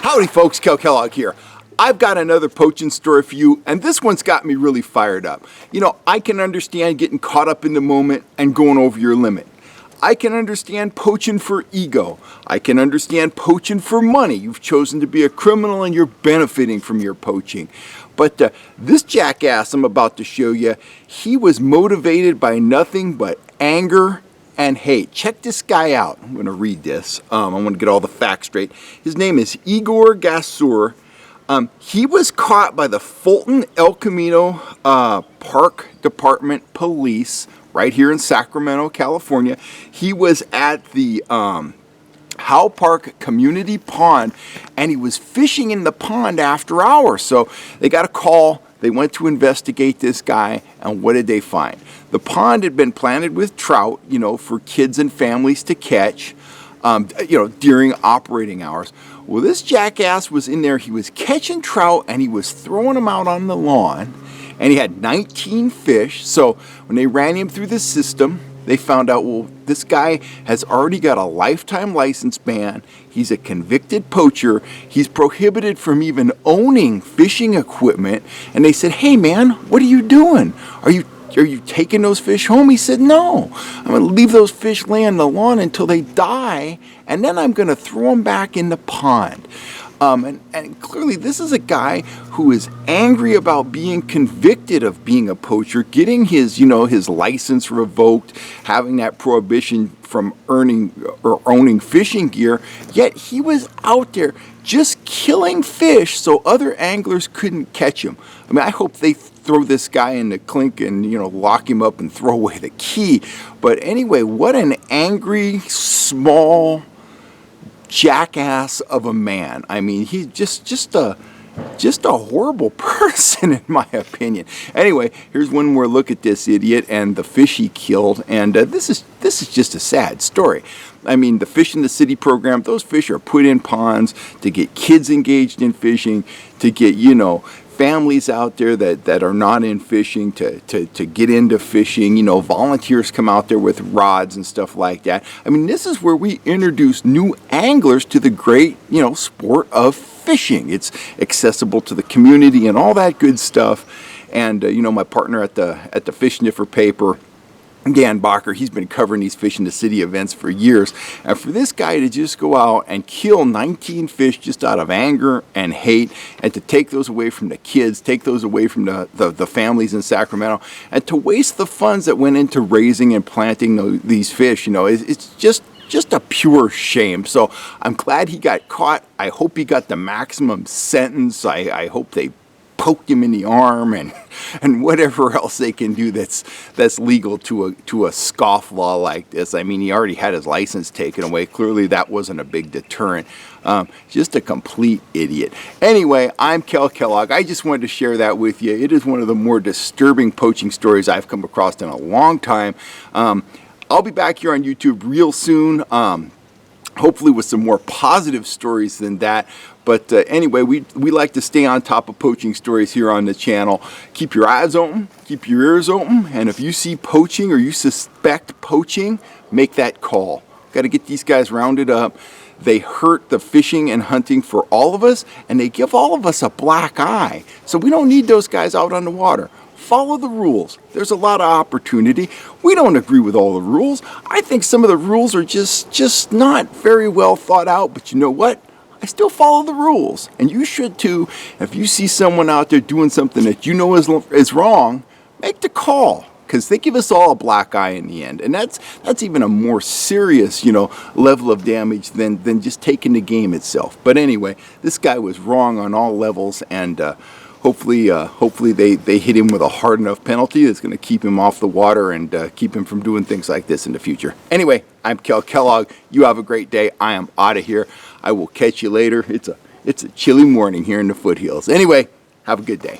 Howdy folks, Kel Kellogg here. I've got another poaching story for you, and this one's got me really fired up. You know, I can understand getting caught up in the moment and going over your limit. I can understand poaching for ego. I can understand poaching for money. You've chosen to be a criminal and you're benefiting from your poaching. But this jackass I'm about to show you, he was motivated by nothing but anger and hate. Check this guy out. I'm going to read this. I want to get all the facts straight. His name is Igor Gasur. He was caught by the Fulton El Camino Park Department Police right here in Sacramento, California. He was at the Howe Park Community Pond, and he was fishing in the pond after hours. So they got a call. They went to investigate this guy, and what did they find? The pond had been planted with trout, you know, for kids and families to catch, during operating hours. Well, this jackass was in there. He was catching trout, and he was throwing them out on the lawn, and he had 19 fish. So when they ran him through the system, they found out, well, this guy has already got a lifetime license ban. He's a convicted poacher. He's prohibited from even owning fishing equipment. And they said, hey, man, what are you doing? Are you taking those fish home? He said, no. I'm going to leave those fish lay on the lawn until they die, and then I'm going to throw them back in the pond. And clearly this is a guy who is angry about being convicted of being a poacher, getting his license revoked, having that prohibition from earning or owning fishing gear, yet he was out there just killing fish so other anglers couldn't catch him. I mean, I hope they throw this guy in the clink and, lock him up and throw away the key. But anyway, what an angry, small jackass of a man. I mean, he's just a horrible person, in my opinion. Anyway, here's one more look at this idiot and the fish he killed, and this is just a sad story. I mean, the Fish in the City program, those fish are put in ponds to get kids engaged in fishing, to get, families out there that are not in fishing to get into fishing. Volunteers come out there with rods and stuff like that. I mean, this is where we introduce new anglers to the great, sport of fishing. It's accessible to the community and all that good stuff. And, my partner at the Fish Sniffer paper, Dan Bacher, he's been covering these Fish in the City events for years. And for this guy to just go out and kill 19 fish just out of anger and hate, and to take those away from the kids, take those away from the families in Sacramento, and to waste the funds that went into raising and planting these fish, it's just a pure shame. So I'm glad he got caught. I hope he got the maximum sentence. I hope they poked him in the arm and whatever else they can do that's legal to a scofflaw like this. I mean, he already had his license taken away. Clearly that wasn't a big deterrent. Just a complete idiot. Anyway, I'm Kel Kellogg. I just wanted to share that with you. It is one of the more disturbing poaching stories I've come across in a long time. I'll be back here on YouTube real soon, hopefully with some more positive stories than that. But anyway, we like to stay on top of poaching stories here on the channel. Keep your eyes open, keep your ears open, and if you see poaching or you suspect poaching, make that call. Got to get these guys rounded up. They hurt the fishing and hunting for all of us, and they give all of us a black eye. So we don't need those guys out on the water. Follow the rules. There's a lot of opportunity. We don't agree with all the rules. I think some of the rules are just not very well thought out, but you know what? I still follow the rules, and you should too. If you see someone out there doing something that you know is wrong, make the call, because they give us all a black eye in the end, and that's even a more serious, level of damage than just taking the game itself. But anyway, this guy was wrong on all levels, and hopefully they hit him with a hard enough penalty that's going to keep him off the water and keep him from doing things like this in the future. Anyway, I'm Kel Kellogg. You have a great day. I am out of here. I will catch you later. It's a chilly morning here in the foothills. Anyway, have a good day.